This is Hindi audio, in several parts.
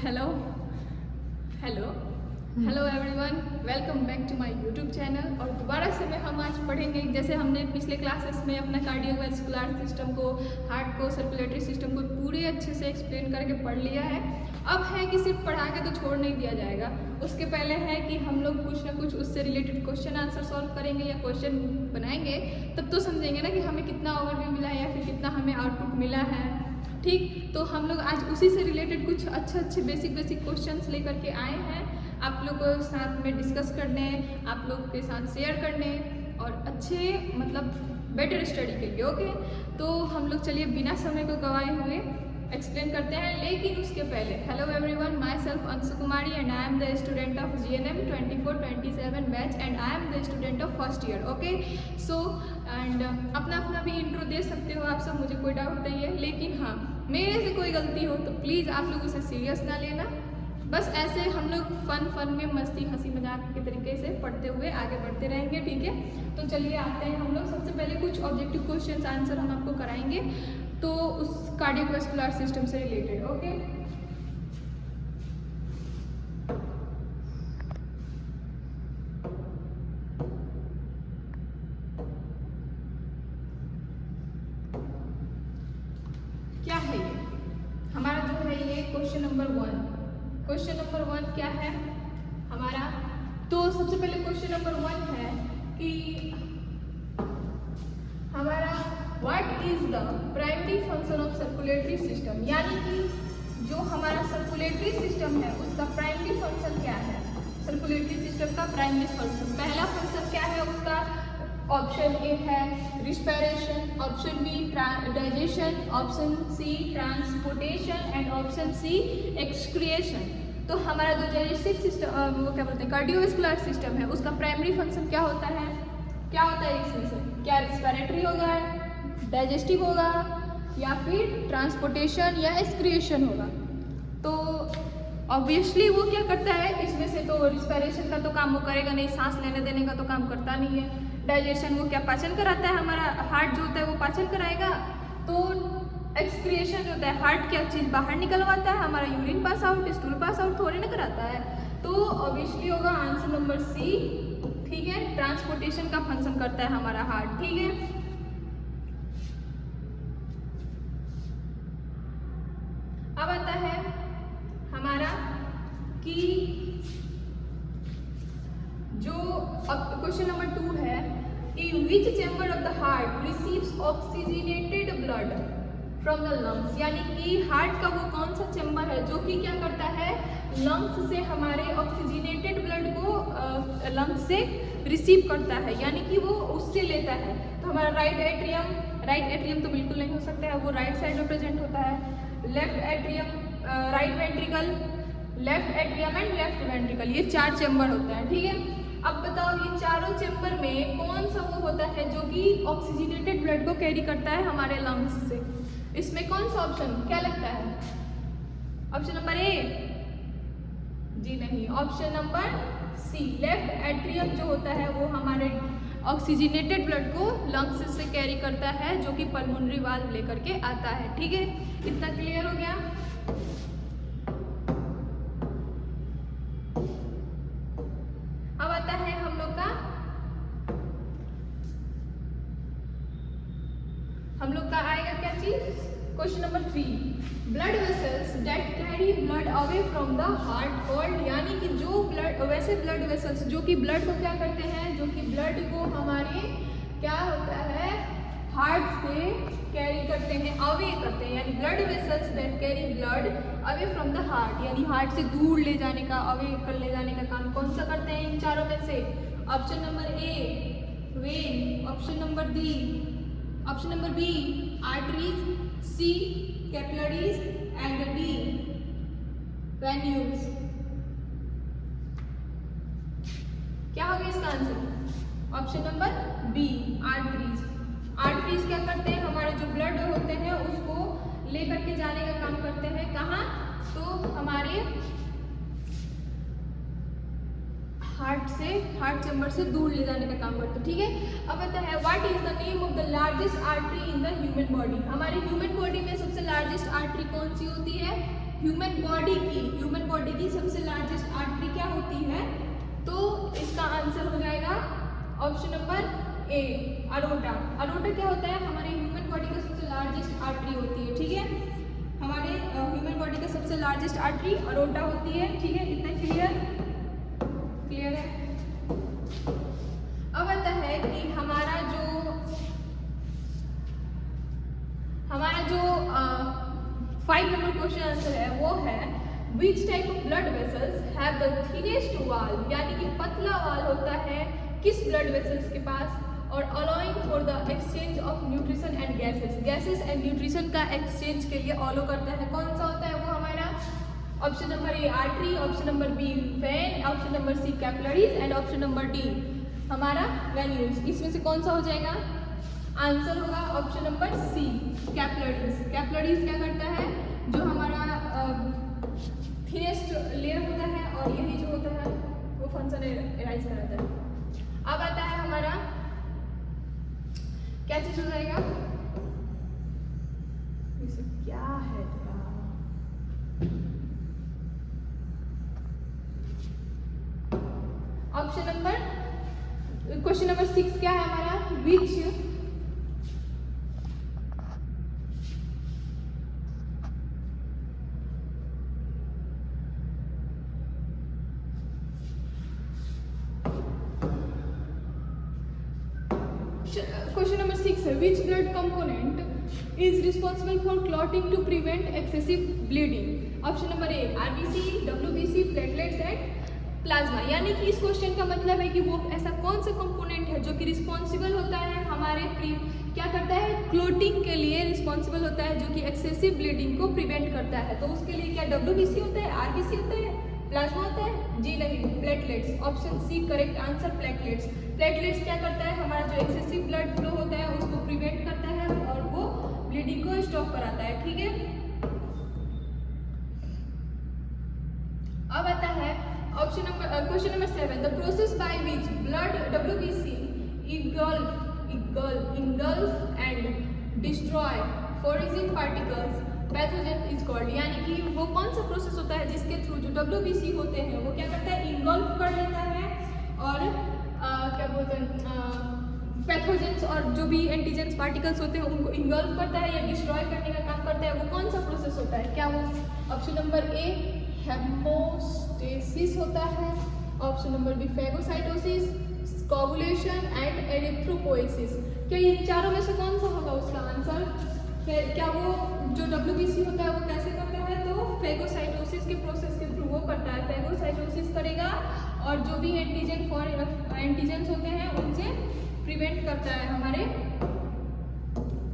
Hello hello hello everyone, welcome back to my YouTube channel. और दोबारा से हम आज पढ़ेंगे, जैसे हमने पिछले क्लासेस में अपना कार्डियोवैस्कुलर सिस्टम को, हार्ट को, सर्कुलेटरी सिस्टम को पूरे अच्छे से एक्सप्लेन करके पढ़ लिया है। अब है कि सिर्फ पढ़ा के तो छोड़ नहीं दिया जाएगा, उसके पहले है कि हम लोग कुछ ना कुछ उससे रिलेटेड क्वेश्चन आंसर सॉल्व करेंगे या क्वेश्चन बनाएंगे, तब तो समझेंगे ना कि हमें कितना ओवरव्यू मिला है या फिर कितना हमें आउटपुट मिला है। ठीक, तो हम लोग आज उसी से रिलेटेड कुछ अच्छे बेसिक क्वेश्चंस लेकर के आए हैं आप लोग को साथ में डिस्कस करने, आप लोग के साथ शेयर करने और अच्छे बेटर स्टडी के लिए। ओके, तो हम लोग चलिए बिना समय को गवाए हुए एक्सप्लेन करते हैं। लेकिन उसके पहले hello everyone, my self Anshu Kumari and I am the student of GNM 24-27 batch and I am the student of first year. Okay, so and अपना भी इंट्रो दे सकते हो आप सब, मुझे कोई डाउट नहीं है। लेकिन हाँ, मेरे से कोई गलती हो तो प्लीज़ आप लोग उसे सीरियस ना लेना। बस ऐसे हम लोग फन में मस्ती हंसी मजाक के तरीके से पढ़ते हुए आगे बढ़ते रहेंगे। ठीक है, तो चलिए आते हैं हम लोग। सबसे पहले कुछ ऑब्जेक्टिव क्वेश्चन आंसर हम आपको कराएंगे, तो उस कार्डियोवैस्कुलर सिस्टम से रिलेटेड। ओके, क्या है ये हमारा जो है ये क्वेश्चन नंबर 1। क्वेश्चन नंबर 1 क्या है हमारा? तो सबसे पहले क्वेश्चन नंबर 1 है कि हमारा what is the primary function of circulatory system, यानी कि जो हमारा सर्कुलेटरी सिस्टम है उसका प्राइमरी फंक्शन क्या है। सर्कुलेटरी सिस्टम का प्राइमरी फंक्शन, पहला फंक्शन क्या है उसका? ऑप्शन ए है respiration, option B digestion, option C transportation and option C excretion. तो हमारा जो डाइजेस्टिव सिस्टम वो क्या बोलते हैं, कार्डियोवैस्कुलर सिस्टम है, उसका प्राइमरी फंक्शन क्या होता है? क्या होता है इसमें से? क्या रिस्पिरेटरी होगा, डाइजेस्टिव होगा, या फिर ट्रांसपोर्टेशन या एक्सक्रिएशन होगा? तो ऑब्वियसली वो क्या करता है इसमें से? तो रिस्पिरेशन का तो काम वो करेगा नहीं, सांस लेने देने का तो काम करता नहीं है। डाइजेशन वो क्या पाचन कराता है, हमारा हार्ट जो होता है वो पाचन कराएगा। तो एक्सक्रिएशन जो होता है, हार्ट क्या चीज़ बाहर निकलवाता है, हमारा urine pass out, stool pass out थोड़ी ना कराता है। तो ऑब्वियसली होगा आंसर नंबर सी। ठीक है, ट्रांसपोर्टेशन का फंक्शन करता है हमारा हार्ट। ठीक है, अब आता है हमारा कि जो अब क्वेश्चन नंबर 2 है कि which chamber of the heart receives oxygenated blood from the lungs, यानी कि हार्ट का वो कौन सा चैम्बर है जो कि क्या करता है, लंग्स से हमारे ऑक्सीजनेटेड ब्लड को लंग्स से रिसीव करता है, यानी कि वो उससे लेता है। तो हमारा राइट एट्रियम तो बिल्कुल नहीं हो सकता है, वो राइट साइड में प्रेजेंट होता है। Left atrium, right ventricle, left atrium and left ventricle, ये 4 चैम्बर होता है। ठीक है, अब बताओ ये चारों चैम्बर में कौन सा वो होता है जो कि ऑक्सीजनेटेड ब्लड को कैरी करता है हमारे लंग्स से? इसमें कौन सा ऑप्शन क्या लगता है? Option number A? जी नहीं, option number C, left atrium जो होता है वो हमारे ऑक्सीजनेटेड ब्लड को लंग्स से कैरी करता है, जो कि पल्मोनरी वाल्व लेकर के आता है। ठीक है, इतना क्लियर हो गया? अब आता है हम लोग का आएगा क्या चीज? Question number 3, blood vessels that carry blood away from the heart called, यानी कि जो वैसे ब्लड वेसल्स जो कि ब्लड को क्या करते हैं, जो कि ब्लड को हमारे क्या होता है हार्ट से कैरी करते हैं, अवे करते हैं, यानी blood vessels that carry blood away from the heart, यानी हार्ट से दूर ले जाने का, अवे कर ले जाने का काम कौन सा करते हैं इन चारों में से? Option number A vein, option number B arteries, C capillaries and D venules. क्या होगा इसका answer? Option number B arteries. Arteries क्या करते हैं, हमारे जो ब्लड होते हैं उसको लेकर के जाने का काम करते हैं। कहाँ? तो हमारे हार्ट चैम्बर से दूर ले जाने का काम करते हैं। ठीक है, अब आता है what is the name of the largest artery in the human body. हमारे ह्यूमन बॉडी में सबसे लार्जेस्ट आर्टरी कौन सी होती है? ह्यूमन ऑप्शन नंबर ए अरोटा। अरोटा क्या होता है? हमारे ह्यूमन बॉडी का सबसे लार्जेस्ट आर्टरी होती है, ठीक है। हमारे ह्यूमन बॉडी का सबसे लार्जेस्ट आर्टरी अरोटा होती है, ठीक है। इतना क्लियर है। अब आता है कि हमारा जो 5 नंबर क्वेश्चन आंसर है वो है which type of blood vessels have the thinnest वाल, यानी कि पतला वाल होता है किस ब्लड वेसल्स के पास, और allowing for the exchange of nutrition and gases and nutrition का एक्सचेंज के लिए ऑलो करता है। कौन सा होता है वो हमारा? Option number A artery, option number B vein, option number C capillaries and option number D हमारा वेन्यूज। इसमें से कौन सा हो जाएगा? आंसर होगा option number C capillaries. Capillaries क्या करता है? जो हमारा थिनेस्ट लेयर होता है और यही जो होता है वो फंक्शन एराइज कराता है। अब आता है हमारा क्या चीज हो जाएगा? क्या है ऑप्शन नंबर क्वेश्चन नंबर 6 क्या है हमारा? विच क्वेश्चन नंबर 6 है which blood component is responsible for clotting to prevent excessive bleeding. Option number A RBC, WBC, platelets and plasma. यानी कि इस क्वेश्चन का मतलब है कि वो ऐसा कौन सा कंपोनेंट है जो कि रिस्पॉन्सिबल होता है हमारे क्या करता है? क्लोटिंग के लिए रिस्पॉन्सिबल होता है, जो कि एक्सेसिव ब्लीडिंग को प्रिवेंट करता है। तो उसके लिए क्या डब्ल्यूबीसी होता है, आरबीसी होता है, प्लाज्मा होता है? जी नहीं, platelets. Option C correct answer platelets. Platelets क्या करता है? हमारा जो एक्सेसिव ब्लड फ्लो होता है उसको प्रिवेंट करता है और वो ब्लीडिंग को स्टॉप कराता है, ठीक है। अब आता है option number question number 7 the process by which blood WBC engulf and destroy foraging particles pathogen is called. यानी कि वो कौन सा प्रोसेस होता है जिसके थ्रू जो डब्ल्यूबीसी होते हैं वो क्या करता है? इंगल्फ कर लेता है और क्या बोलते हैं पैथोजेंस और जो भी एंटीजेंस पार्टिकल्स होते हैं उनको इंगल्फ करता है या डिस्ट्रॉय करने का काम करता है। वो कौन सा प्रोसेस होता है? क्या वो ऑप्शन नंबर ए हेमोस्टेसिस होता है, option number B phagocytosis, coagulation and erythropoiesis. क्या इन चारों में से कौन सा होगा उसका आंसर? क्या वो जो डब्ल्यूबीसी होता है वो कैसे करता है? तो फेगोसाइटोसिस के प्रोसेस के थ्रू वो करता है। फेगोसाइटोसिस करेगा और जो भी एंटीजेंस होते हैं उनसे प्रिवेंट करता है हमारे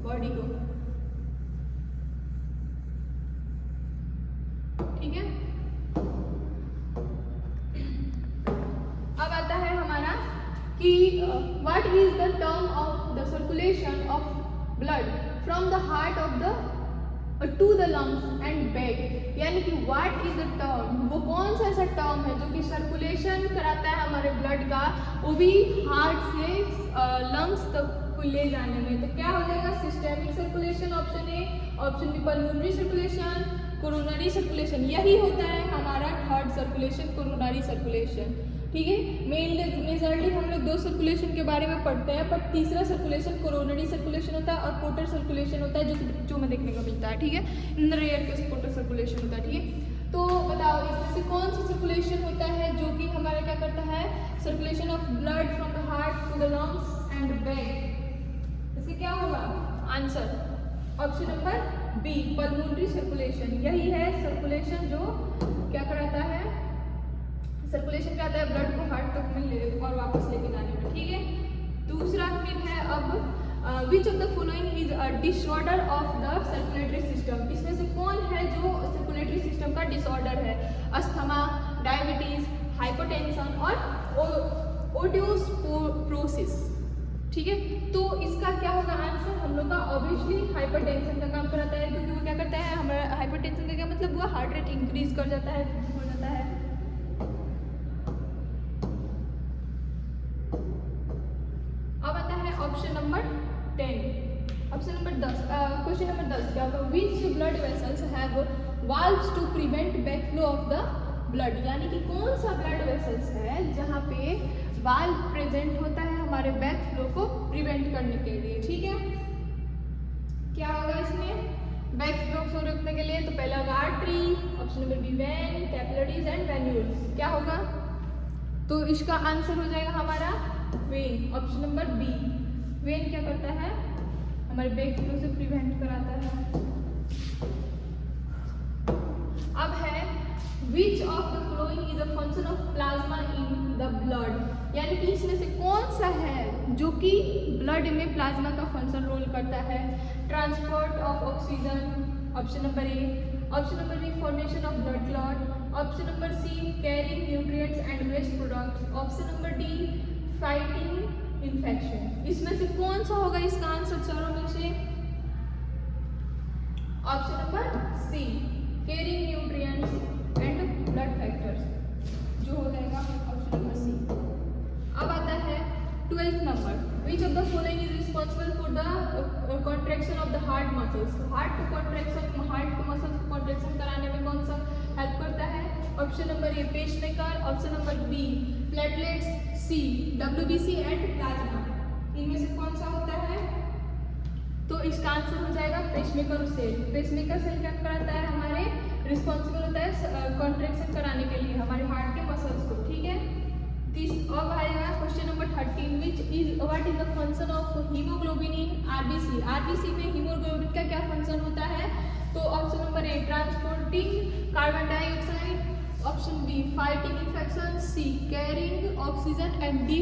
बॉडी को, ठीक है। अब आता है हमारा कि what is the term of the circulation of blood from the heart of the two the lungs and back. यानी कि व्हाट इज द टर्म, वो कौन सा ऐसा टर्म है जो कि सर्कुलेशन कराता है हमारे ब्लड का, वो भी हार्ट से लंग्स तक को ले जाने में। तो क्या हो जाएगा? Systemic circulation option A, option B pulmonary circulation, coronary circulation. यही होता है हमारा थर्ड सर्कुलेशन, कोरोनरी सर्कुलेशन, ठीक है। मेजरली हम लोग 2 सर्कुलेशन के बारे में पढ़ते हैं, पर तीसरा सर्कुलेशन कोरोनरी सर्कुलेशन होता है और पोर्टल सर्कुलेशन होता है जो कि बच्चों में देखने को मिलता है, ठीक है। इन रेयर केस पोर्टल सर्कुलेशन होता है, ठीक है। तो बताओ इसमें से कौन सा सर्कुलेशन होता है जो कि हमारा क्या करता है? Circulation of blood from the heart to the lungs and back. इससे क्या होगा answer? Option number B pulmonary circulation. यही है सर्कुलेशन जो क्या कराता है? सर्कुलेशन क्या आता है? ब्लड को हार्ट तक में और वापस लेके जाने में, ठीक है। दूसरा फिर है अब विच of the following is a disorder of the circulatory system. इसमें से कौन है जो सर्कुलेटरी सिस्टम का डिसऑर्डर है? अस्थमा, डायबिटीज, हाइपरटेंशन और ओटियोस्पोरोसिस, ठीक है। तो इसका क्या होगा आंसर? हम लोग का ऑब्वियसली हाइपरटेंशन का काम कराता है, क्योंकि वो क्या करता है? हमारा हाइपरटेंशन का क्या मतलब हुआ? हार्ट रेट इंक्रीज कर जाता है, हो जाता है। अब आता है option number 10, option number 10, question number 10 क्या होगा? Which blood vessels have valves to prevent backflow of the blood. यानी कि कौन सा ब्लड वेसल्स है जहाँ पे वाल्व प्रेजेंट होता है हमारे बैक फ्लो को प्रिवेंट करने के लिए। ठीक है, क्या होगा इसमें बैक फ्लो को रोकने के लिए? तो पहला होगा artery, option number B vein, capillaries and venules. क्या होगा? तो इसका आंसर हो जाएगा हमारा vein, option number B. Vein क्या करता है? हमारे बैक फ्लो से प्रिवेंट कराता है। अब है which of the following is a function of plasma in the blood, यानी कि इसमें से कौन सा है जो कि ब्लड में प्लाज्मा का फंक्शन रोल करता है? Transport of oxygen, option number A, option number B formation of blood clot, option number C carrying nutrients and waste products, option number D fighting infection. इसमें से कौन सा होगा इसका आंसर चारों में से? Option number C carrying nutrients and blood factors, जो हो जाएगा ऑप्शन नंबर सी। अब आता है 12th number, which of the following is responsible for the contraction of the heart muscles. Heart को कॉन्ट्रैक्शन, हार्ट को मसल्स को कॉन्ट्रैक्शन कराने में कौन सा हेल्प करता है? Option number A pacemaker, option number B platelets, C WBC and plasma. इनमें से कौन सा होता है? तो इसका आंसर हो जाएगा पेसमेकर सेल। पेसमेकर सेल क्या कराता है? हमारे रिस्पॉन्सिबल होता है कॉन्ट्रैक्शन कराने के लिए हमारे हार्ट के मसल्स को। ठीक है, अब आएगा question number 13, what is the function of haemoglobin in RBC. RBC में हीमोग्लोबिन का क्या फंक्शन होता है? तो option number A transporting carbon dioxide, option B fighting infection, C carrying oxygen and D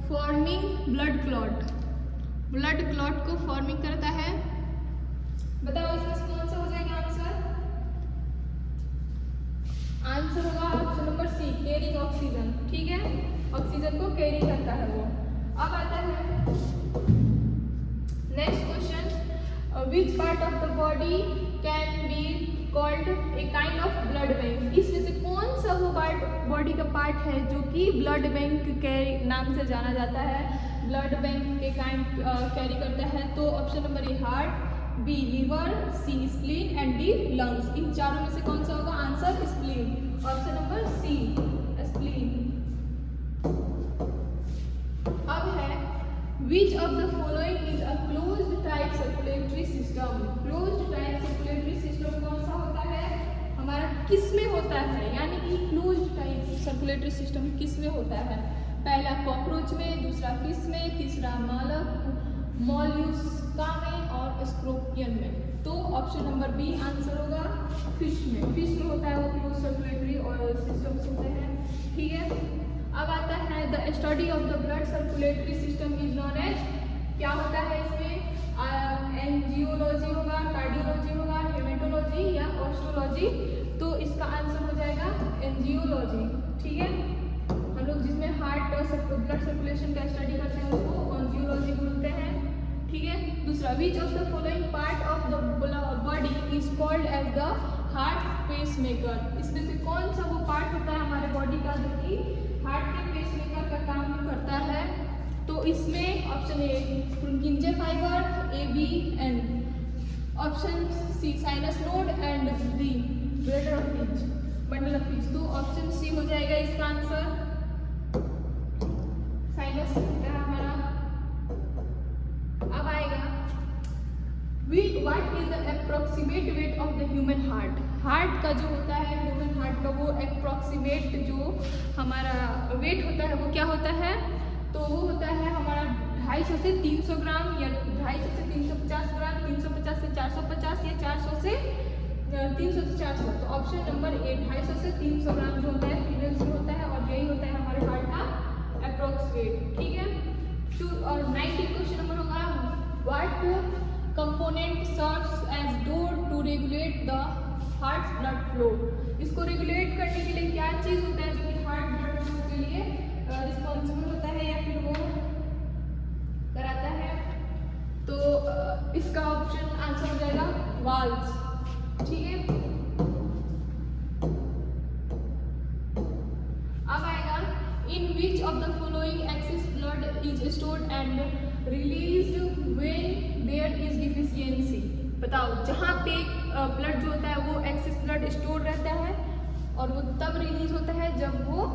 forming blood clot. Blood clot को फॉर्मिंग करता है। बताओ इसमें से कौन सा हो जाएगा आंसर? आंसर होगा option number C carrying oxygen. ठीक है, ऑक्सीजन को कैरी करता है वो। अब आता है next question, which part of the body can be called a kind of blood bank. इसमें से कौन सा वो पार्ट बॉडी का पार्ट है जो कि ब्लड बैंक के नाम से जाना जाता है, ब्लड बैंक के काइंड कैरी करता है? तो option number A heart, B liver, C spleen and D lungs. इन चारों में से कौन सा होगा answer? Spleen, option number C spleen. अब है which of the following is a closed type circulatory system. Closed type circulatory system कौन सा होता है? हमारा किस में होता है? यानी कि क्लोज्ड टाइप सर्कुलेटरी सिस्टम किस में होता है? पहला कॉकरोच में, दूसरा फिश में, तीसरा मॉल्यूस्का में और स्कॉर्पियन में। तो ऑप्शन नंबर बी आंसर होगा फिश में। फिश में होता है वो क्लोज सर्कुलेटरी और सिस्टम्स होते हैं। ठीक है, अब आता है the study of the blood circulatory system is known as. क्या होता है इसमें? एंजियोलॉजी होगा, कार्डियोलॉजी होगा, हेमेटोलॉजी या ऑस्ट्रोलॉजी। तो इसका आंसर हो जाएगा एंजियोलॉजी। ठीक है, हम लोग जिसमें हार्ट ब्लड सर्कुलेशन का स्टडी करते हैं उसको एंजियोलॉजी बोलते हैं। ठीक है, दूसरा which of the following part of the body is called as the heart pacemaker. इसमें से कौन सा वो पार्ट होता है हमारे बॉडी का जो कि हार्ट के पेसमेकर का काम करता है? तो इसमें option A Purkinje fibre, A B and option C sinus node and D bundle of His. तो ऑप्शन सी हो जाएगा इसका आंसर। साइनस हमारा। अब आएगा what is the approximate weight of the human heart. Heart का जो होता है ह्यूमन हार्ट का वो अप्रोक्सीमेट जो हमारा वेट होता है वो क्या होता है? तो वो होता है हमारा 250 से 300 ग्राम या 250 से 350 ग्राम, 350 से 450 या 400 से 300 से 400। तो ऑप्शन नंबर ए 250 से 300 ग्राम जो होता है फीमेल्स में होता है और यही होता है हमारे हार्ट का अप्रोक्स वेट। ठीक है, और 19 क्वेश्चन नंबर होगा what component serves as door to regulate the heart blood flow. इसको रेगुलेट करने के लिए क्या चीज होता है जो कि हार्ट ब्लड फ्लो के लिए रिस्पॉन्सिबल होता है या फिर वो कराता है? तो इसका ऑप्शन आंसर हो जाएगा वाल्व्स। ठीक है, अब आएगा in which of the following excess blood is stored and released when there is deficiency. बताओ, जहाँ पे ब्लड जो होता है वो एक्सेस ब्लड स्टोर रहता है और वो तब रिलीज होता है जब वो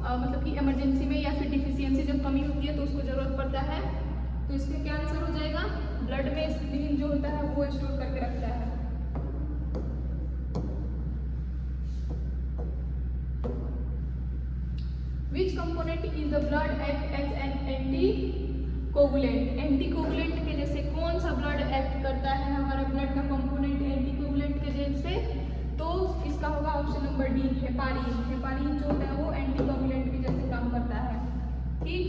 मतलब कि इमरजेंसी में या फिर डिफिशियंसी जब कमी होती है तो उसको ज़रूरत पड़ता है। तो इसका क्या आंसर हो जाएगा, ब्लड में स्प्लीन जो होता है वो स्टोर करके रखता है। Which component in the blood act as an anticoagulant? Anticoagulant के जैसे कौन सा ब्लड एक्ट करता है, हमारा ब्लड का कंपोनेंट एंटीकोगुलेंट के जैसे? तो इसका होगा option number D, heparin. Heparin जो होता है वो एंटीकोगुलेंट के जैसे काम करता है। ठीक,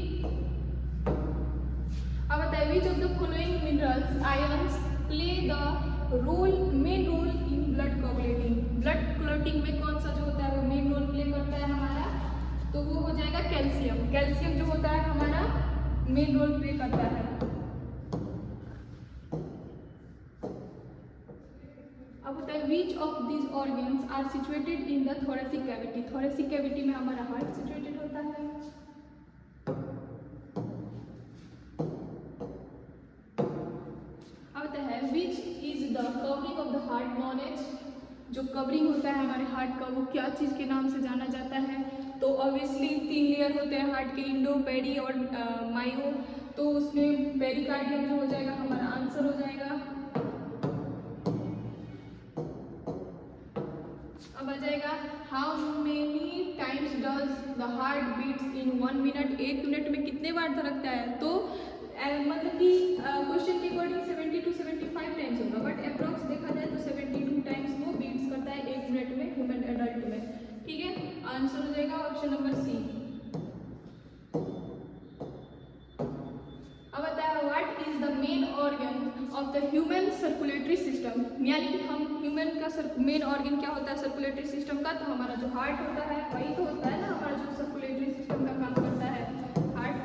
अब बताइए which of the following minerals ions play the role, main role in blood coagulating? Blood clotting में कौन सा जो होता है वो मेन रोल प्ले करता है हमारा? तो वो हो जाएगा कैल्शियम। कैल्शियम जो होता है हमारा मेन रोल प्ले करता है। अब होता है which of these organs are situated in the thoracic cavity? Thoracic cavity में हमारा हार्ट सिचुएटेड होता है। अब होता है which is the covering of the heart known as? जो कवरिंग होता है हमारे हार्ट का वो क्या चीज़ के नाम से जाना जाता है? तो ऑब्वियसली 3 लेयर होते हैं हार्ट के, इंडो, पेरी और मायो। तो उसमें पेरिकार्डियम जो हो जाएगा हमारा आंसर हो जाएगा। अब आ जाएगा how many times does the heart beats in 1 minute? 1 minute में कितने बार धड़कता है? तो मतलब कि क्वेश्चन के अकॉर्डिंग 70 to 75 टाइम्स होगा, बट अप्रॉक्स देखा जाए तो 72 टाइम्स वो बीट्स करता है 1 मिनट में ह्यूमन एडल्ट में। ठीक है, आंसर हो जाएगा ऑप्शन नंबर सी। अब बताया what is the main organ of the human circulatory system? यानी कि हम ह्यूमन का मेन ऑर्गन क्या होता है सर्कुलेटरी सिस्टम का? तो हमारा जो हार्ट होता है वही तो होता है ना हमारा जो सर्कुलेटरी सिस्टम का काम करता है। हार्ट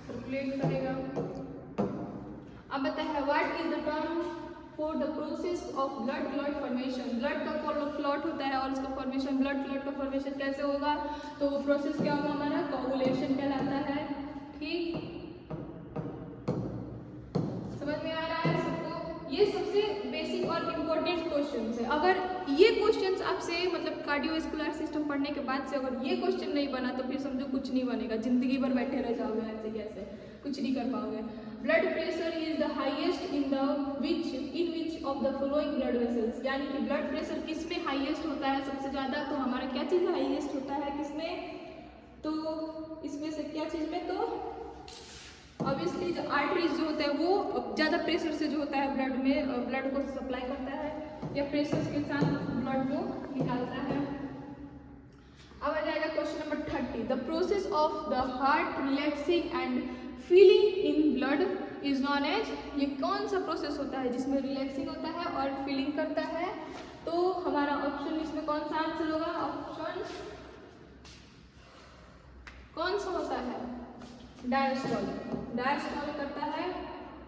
सर्कुलेट करेगा। अब बताया है what is the term for the process of blood clot formation? Blood का क्लॉट होता है और उसका फॉर्मेशन, ब्लड क्लॉट का फॉर्मेशन कैसे होगा? तो वो प्रोसेस क्या होगा हमारा? कोगुलेशन कहलाता है। ठीक, समझ में आ रहा है सबको? ये सबसे बेसिक और इम्पोर्टेंट क्वेश्चन है। अगर ये क्वेश्चन आपसे मतलब कार्डियोवैस्कुलर सिस्टम पढ़ने के बाद से अगर ये क्वेश्चन नहीं बना तो फिर समझो कुछ नहीं बनेगा, जिंदगी भर बैठे रह जाओगे ऐसे कैसे, कुछ नहीं कर पाओगे। Blood pressure is the highest in which of the following blood vessels? यानी कि ब्लड प्रेशर किस में हाईएस्ट होता है सबसे ज़्यादा? तो हमारा क्या चीज़ हाईएस्ट होता है किसमें? तो इसमें से क्या चीज़ में? तो ऑब्वियसली जो आर्टरीज जो होता है वो ज़्यादा प्रेशर से जो होता है ब्लड में ब्लड को सप्लाई करता है या प्रेशर के साथ ब्लड को निकालता है। अब आ जाएगा question number 30। The process of the heart relaxing and filling in blood is known as? ये कौन सा प्रोसेस होता है जिसमें रिलैक्सिंग होता है और फीलिंग करता है? तो हमारा ऑप्शन इसमें कौन सा आंसर होगा? ऑप्शन कौन सा होता है? डायस्टॉल। डायस्टॉल करता है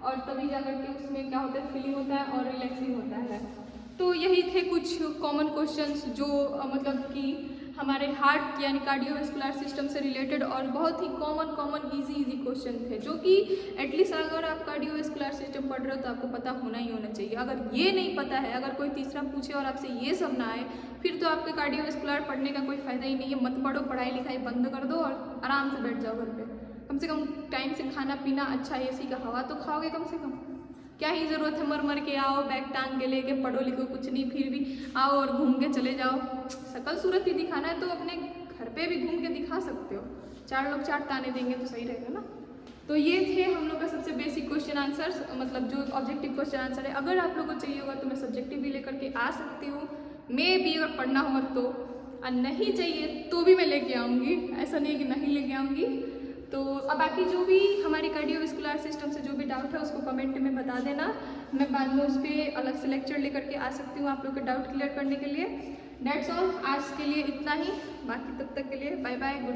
और तभी जाकर के उसमें क्या होता है? फीलिंग होता है और रिलैक्सिंग होता है। तो यही थे कुछ कॉमन क्वेश्चंस जो मतलब कि हमारे हार्ट यानी कार्डियोवैस्कुलर सिस्टम से रिलेटेड और बहुत ही कॉमन इजी क्वेश्चन थे, जो कि एटलीस्ट अगर आप कार्डियोवैस्कुलर सिस्टम पढ़ रहे हो तो आपको पता होना ही होना चाहिए। अगर ये नहीं पता है, अगर कोई तीसरा पूछे और आपसे ये सब ना आए, फिर तो आपके कार्डियोवैस्कुलर पढ़ने का कोई फ़ायदा ही नहीं है। मत पढ़ो, पढ़ाई लिखाई बंद कर दो और आराम से बैठ जाओ घर पे। कम से कम टाइम से खाना पीना, अच्छा एसी का हवा तो खाओगे कम से कम। क्या ही ज़रूरत है मर के आओ, बैग टांग के लेके पढ़ो लिखो कुछ नहीं, फिर भी आओ और घूम के चले जाओ। शकल सूरत ही दिखाना है तो अपने घर पे भी घूम के दिखा सकते हो, 4 लोग 4 ताने देंगे तो सही रहेगा ना। तो ये थे हम लोग का सबसे बेसिक क्वेश्चन आंसर्स, मतलब जो ऑब्जेक्टिव क्वेश्चन आंसर है। अगर आप लोगों को चाहिए होगा तो मैं सब्जेक्टिव भी लेकर के आ सकती हूँ, मे भी अगर पढ़ना होगा तो, और नहीं चाहिए तो भी मैं लेके आऊँगी, ऐसा नहीं है कि नहीं लेके आऊँगी। तो अब बाकी जो भी हमारी कार्डियोवैस्कुलर सिस्टम से जो भी डाउट है उसको कमेंट में बता देना, मैं बाद में उस पर अलग से लेक्चर लेकर के आ सकती हूँ आप लोग के डाउट क्लियर करने के लिए। दैट्स ऑल, आज के लिए इतना ही। बाकी तब तक के लिए बाय बाय, गुड।